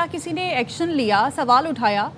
क्या किसी ने एक्शन लिया, सवाल उठाया?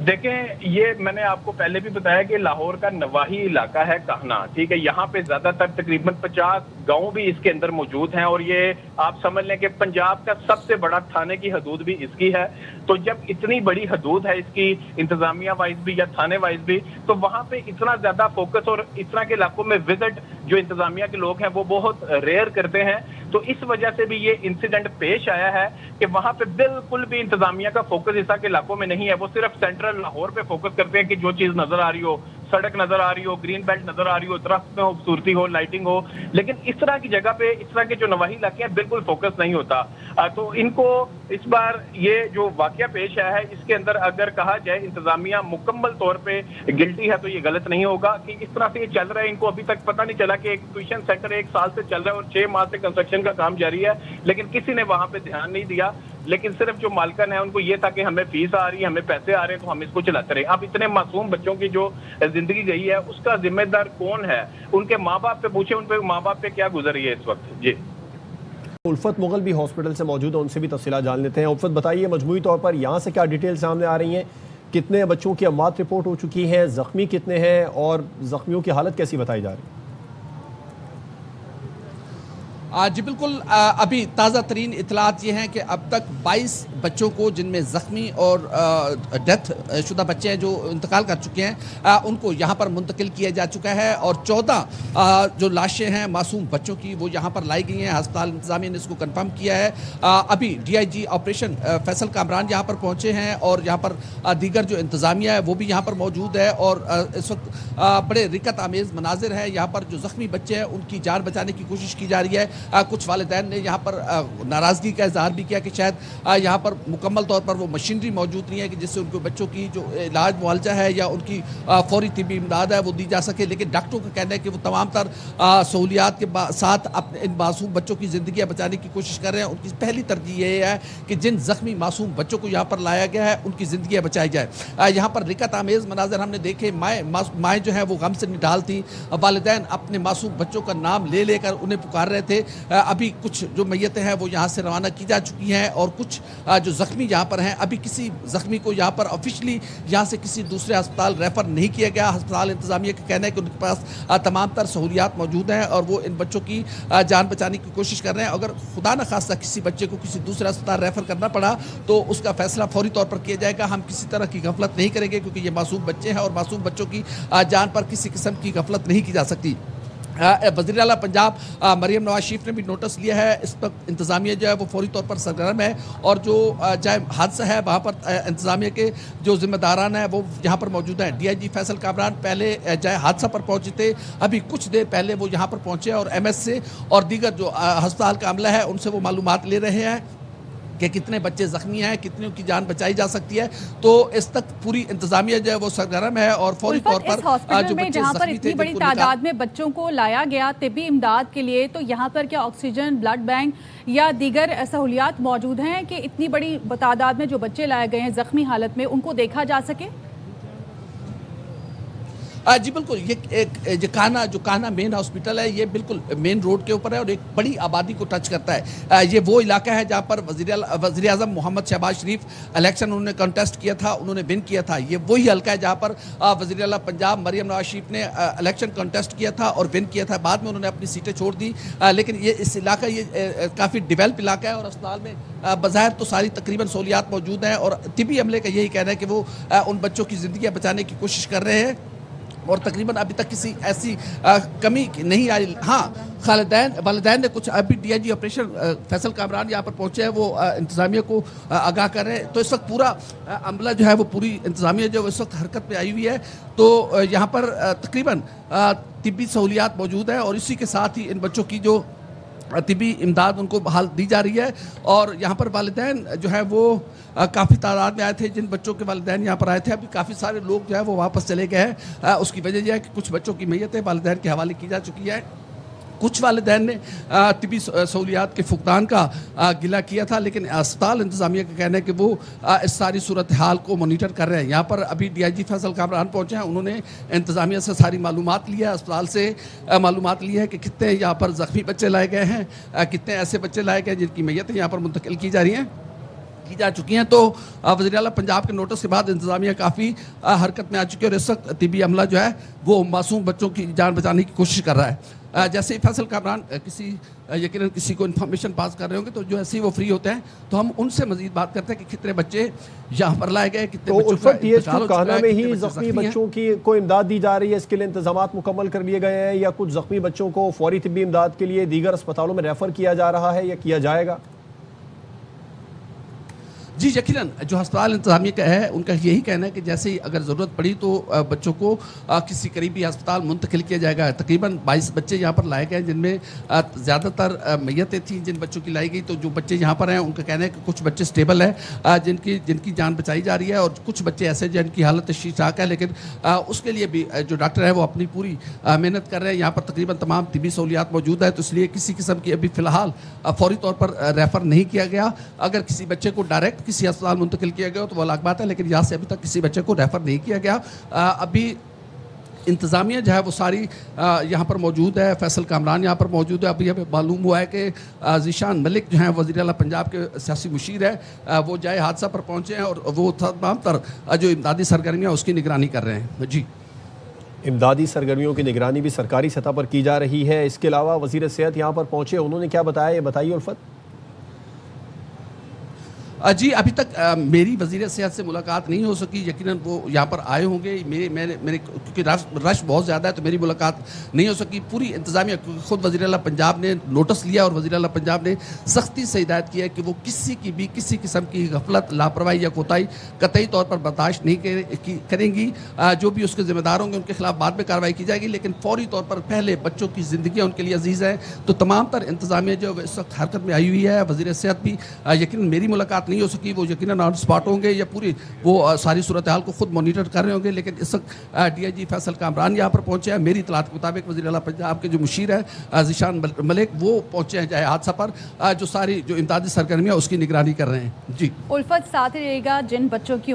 देखें, ये मैंने आपको पहले भी बताया कि लाहौर का नवाही इलाका है कहना, ठीक है। यहाँ पे ज्यादातर तकरीबन 50 गांव भी इसके अंदर मौजूद हैं और ये आप समझ लें कि पंजाब का सबसे बड़ा थाने की हदूद भी इसकी है। तो जब इतनी बड़ी हदूद है इसकी, इंतजामिया वाइज भी या थाने वाइज भी, तो वहां पे इतना ज्यादा फोकस और इस तरह के इलाकों में विजिट जो इंतजामिया के लोग हैं वो बहुत रेयर करते हैं। तो इस वजह से भी ये इंसिडेंट पेश आया है कि वहां पे बिल्कुल भी इंतजामिया का फोकस इस तरह के इलाकों में नहीं है। वो सिर्फ सेंट्रल लाहौर पे फोकस करते हैं कि जो चीज नजर आ रही हो, सड़क नजर आ रही हो, ग्रीन बेल्ट नजर आ रही हो, दरख्त में खूबसूरती हो, लाइटिंग हो, लेकिन इस तरह की जगह पे, इस तरह के जो नवाही इलाके हैं, बिल्कुल फोकस नहीं होता। तो इनको इस बार ये जो वाकया पेश आया है, इसके अंदर अगर कहा जाए इंतजामिया मुकम्मल तौर पे गिल्टी है तो ये गलत नहीं होगा कि इस तरह से ये चल रहा है। इनको अभी तक पता नहीं चला कि एक ट्यूशन सेंटर 1 साल से चल रहा है और 6 माह से कंस्ट्रक्शन का काम जारी है, लेकिन किसी ने वहां पे ध्यान नहीं दिया। लेकिन सिर्फ जो मालकन है उनको ये था कि हमें फीस आ रही है, हमें पैसे आ रहे हैं, तो हम इसको चलाते रहे। अब इतने मासूम बच्चों की जो जिंदगी गई है उसका जिम्मेदार कौन है? उनके माँ बाप पे पूछे, उन पे माँ बाप पे क्या गुजर रही है इस वक्त। जी, उल्फत मुगल भी हॉस्पिटल से मौजूद है, उनसे भी तफसीलात जान लेते हैं। उल्फत, बताइए मजमूई तौर पर यहाँ से क्या डिटेल सामने आ रही हैं? कितने बच्चों की अमवात रिपोर्ट हो चुकी है, जख्मी कितने हैं और जख्मियों की हालत कैसी बताई जा रही है? जी बिल्कुल, अभी ताज़ा तरीन इतलात ये हैं कि अब तक 22 बच्चों को, जिनमें ज़ख्मी और डेथ शुदा बच्चे हैं जो इंतकाल कर चुके हैं, उनको यहाँ पर मुंतकिल किया जा चुका है और 14 जो लाशें हैं मासूम बच्चों की वो यहाँ पर लाई गई हैं। अस्पताल इंतज़ामिया ने इसको कंफर्म किया है। अभी DIG ऑपरेशन फैसल कामरान यहाँ पर पहुँचे हैं और यहाँ पर दीगर जो इंतज़ामिया है वो भी यहाँ पर मौजूद है और इस वक्त बड़े रिकत आमेज़ मनाजिर है। यहाँ पर जो ज़ख्मी बच्चे हैं उनकी जान बचाने की कोशिश की जा रही है। कुछ वालिदैन ने यहाँ पर नाराज़गी का इजहार भी किया कि शायद यहाँ पर मुकम्मल तौर पर वो मशीनरी मौजूद नहीं है कि जिससे उनके बच्चों की जो इलाज मुआवजा है या उनकी फौरी तिब्बी इमदाद है वो दी जा सके। लेकिन डॉक्टरों का कहना है कि वो तमाम तर सहूलियात के साथ अपने इन मासूम बच्चों की ज़िंदगी बचाने की कोशिश कर रहे हैं। उनकी पहली तरजीह ये है कि जिन ज़ख्मी मासूम बच्चों को यहाँ पर लाया गया है उनकी ज़िंदगी बचाई जाए। यहाँ पर रिकत आमेज़ मनाज़र हमने देखे, माएँ जो हैं वो गम से निडाल थी। वालिदैन अपने मासूम बच्चों का नाम ले लेकर उन्हें पुकार रहे थे। अभी कुछ जो मैयतें हैं वो यहाँ से रवाना की जा चुकी हैं और कुछ जो ज़ख्मी यहाँ पर हैं, अभी किसी ज़ख्मी को यहाँ पर ऑफिशियली यहाँ से किसी दूसरे अस्पताल रेफ़र नहीं किया गया। अस्पताल इंतज़ामिया का कहना है कि उनके पास तमाम तर सहूलियात मौजूद हैं और वो इन बच्चों की जान बचाने की कोशिश कर रहे हैं। अगर खुदा न खास्ता किसी बच्चे को किसी दूसरे अस्पताल रेफ़र करना पड़ा तो उसका फैसला फौरी तौर पर किया जाएगा। हम किसी तरह की गफलत नहीं करेंगे क्योंकि ये मासूम बच्चे हैं और मासूम बच्चों की जान पर किसी किस्म की गफलत नहीं की जा सकती। वज़ीर आला पंजाब मरियम नवाज शरीफ ने भी नोटिस लिया है। इस वक्त इंतज़ामिया जो है वो फौरी तौर पर सरगर्म है और जो चाहे हादसा है वहाँ पर इंतज़ामिया के जो ज़िम्मेदारान हैं वो यहाँ पर मौजूद हैं। DIG फैसल कामरान पहले चाहे हादसा पर पहुँचे थे, अभी कुछ देर पहले वो यहाँ पर पहुँचे और MS से और दीगर जो अस्पताल का अमला है उनसे वो मालूमात ले रहे हैं कि कितने बच्चे ज़ख्मी हैं, कितनों की जान बचाई जा सकती है। तो इस तक पूरी इंतज़ामिया जो है वो सरगर्म है और फौरी तौर पर जो बच्चे जहाँ पर इतनी बड़ी तादाद में बच्चों को लाया गया तिब्बी इमदाद के लिए, तो यहाँ पर क्या ऑक्सीजन, ब्लड बैंक या दीगर सहूलियात मौजूद हैं कि इतनी बड़ी तादाद में जो बच्चे लाए गए हैं ज़ख्मी हालत में उनको देखा जा सके? जी बिल्कुल, ये एक जो कान्हा मेन हॉस्पिटल है ये बिल्कुल मेन रोड के ऊपर है और एक बड़ी आबादी को टच करता है। ये वो इलाका है जहाँ पर वज़ीर आज़म मोहम्मद शहबाज शरीफ इलेक्शन उन्होंने कंटेस्ट किया था, उन्होंने विन किया था। ये वही हल्का है जहाँ पर वज़ीर आला पंजाब मरियम नवाज शरीफ ने इलेक्शन कंटेस्ट किया था और विन किया था। बाद में उन्होंने अपनी सीटें छोड़ दी, लेकिन ये इस इलाका ये काफ़ी डेवलप इलाका है और अस्पताल में बज़ाहिर तो सारी तकरीबन सहूलियात मौजूद हैं और तिब्बी अमले का यही कहना है कि वो उन बच्चों की ज़िंदगी बचाने की कोशिश कर रहे हैं और तकरीबन अभी तक किसी ऐसी कमी नहीं आई। हाँ, वालिदैन ने कुछ अभी DIG ऑपरेशन फैसल कामरान यहाँ पर पहुँचे हैं, वो इंतज़ामिया को आगाह कर रहे हैं। तो इस वक्त पूरा अमला जो है वो पूरी इंतज़ामिया जो इस वक्त हरकत में आई हुई है। तो यहाँ पर तकरीबन तिब्बी सहूलियात मौजूद है और इसी के साथ ही इन बच्चों की जो तिब्बी इमदाद उनको बहाल दी जा रही है। और यहाँ पर वालिदैन जो है वो काफ़ी तादाद में आए थे। जिन बच्चों के वालिदैन यहाँ पर आए थे, अभी काफ़ी सारे लोग जो है वो वापस चले गए हैं। उसकी वजह यह है कि कुछ बच्चों की मैयतें वालिदैन के हवाले की जा चुकी है। कुछ वालिदैन ने तिब्बी सहूलियात के फुकदान का गिला किया था, लेकिन अस्पताल इंतज़ामिया का कहना है कि वो इस सारी सूरत हाल को मॉनिटर कर रहे हैं। यहाँ पर अभी DIG फैसल कामरान पहुँचे हैं, उन्होंने इंतज़ामिया से सारी मालूमात लिया, अस्पताल से मालूमात ली है कि कितने यहाँ पर ज़ख्मी बच्चे लाए गए हैं, कितने ऐसे बच्चे लाए गए जिनकी मैयतें यहाँ पर मुंतकिल की जा रही हैं। کی جا چکی ہیں. تو وزیر اعلیٰ پنجاب کے نوٹس کے بعد انتظامیہ کافی حرکت میں آ چکی ہے اور اس وقت طبی عملہ جو ہے وہ معصوم بچوں کی جان بچانے کی کوشش کر رہا ہے. جیسے فیصل کامران یقیناً کسی کو انفارمیشن پاس کر رہے ہوں گے تو جو ایسے ہی وہ فری ہوتے ہیں تو ہم ان سے مزید بات کرتے ہیں کہ کتنے بچے یہاں پر لائے گئے, کتنے بچوں کا انتقال ہو چکا ہے, میں ہی کتنے بچے زخمی ہیں. بچوں کی کوئی امداد دی جا رہی ہے, اس کے لیے انتظامات مکمل کر لیے گئے ہیں یا کچھ زخمی بچوں کو فوری طبی امداد کے لیے دیگر اسپتالوں میں ریفر کیا جا رہا ہے یا کیا جائے گا؟ جی یقیناً جو ہسپتال انتظامیہ کا ہے ان کا یہی کہنا ہے کہ جیسے ہی اگر ضرورت پڑی تو بچوں کو کسی قریبی ہسپتال منتقل کیا جائے گا. تقریباً 22 بچے یہاں پر لائے گئے جن میں زیادہ تر میتیں تھیں جن بچوں کی لائی گئی. تو جو بچے یہاں پر ہیں ان کا کہنا ہے کہ کچھ بچے سٹیبل ہیں جن کی جان بچائی جا رہی ہے اور کچھ بچے ایسے جن کی حالت تشویشناک ہے, لیکن اس کے لیے بھی جو ڈاکٹر ہے وہ اپنی پوری محنت کر رہے ہیں. یہاں پر تقریباً تمام طبی سہولیات موجود ہے تو اس لیے کسی قسم کی ابھی فی الحال فوری طور پر ریفر نہیں کیا گیا. اگر کسی بچے کو ڈائریکٹ کسی اسپتال منتقل کیا گیا تو وہ الگ بات ہے, لیکن یہاں سے ابھی تک کسی بچے کو ریفر نہیں کیا گیا. ابھی انتظامیہ جو ہے وہ ساری یہاں پر موجود ہے. فیصل کامران یہاں پر موجود ہے. ابھی ہمیں معلوم ہوا ہے کہ ذیشان ملک جو ہیں وزیر اعلیٰ پنجاب کے سیاسی مشیر ہے, وہ جائے حادثہ پر پہنچے ہیں اور وہ تمام تر جو امدادی سرگرمیاں اس کی نگرانی کر رہے ہیں. جی امدادی سرگرمیوں کی نگرانی بھی سرکاری سطح پر کی جا رہی ہے. اس کے علاوہ وزیر صحت یہاں پر پہنچے, انہوں نے کیا بتایا یہ بتائیے الفت. جی ابھی تک میری وزیر صحت سے ملاقات نہیں ہو سکی. یقیناً وہ یہاں پر آئے ہوں گے, میرے کیونکہ رش بہت زیادہ ہے تو میری ملاقات نہیں ہو سکی. پوری انتظامیہ خود وزیر اعلیٰ پنجاب نے نوٹس لیا اور وزیر اعلیٰ پنجاب نے سختی سے ہدایت کی ہے کہ وہ کسی کی بھی کسی قسم کی غفلت, لاپرواہی یا کوتاہی قطعی طور پر برداشت نہیں کریں گی. جو بھی اس کے ذمہ دار ہوں گے ان کے خلاف بعد میں کارروائی کی جائے گی, لیکن فوری طور پر پہلے بچوں کی زندگیاں ان کے لیے عزیز ہیں. تو تمام تر انتظامیہ جو اس وقت حرکت میں آئی ہوئی ہے. وزیر صحت بھی یقیناً میری ملاقات نہیں ہو سکی, وہ یقیناً آن اسپاٹ ہوں گے یا پوری وہ ساری صورتحال کو خود مانیٹر کر رہے ہوں گے. لیکن اس وقت ڈی آئی جی فیصل کامران یہاں پر پہنچے ہیں. میری اطلاعات کے مطابق وزیر اعلیٰ پنجاب کے جو مشیر ہے ذیشان ملک وہ پہنچے ہیں جائے حادثہ پر, جو ساری جو امدادی سرگرمیاں اس کی نگرانی کر رہے ہیں. جی الفت ساتھ رہے گا. جن بچوں کی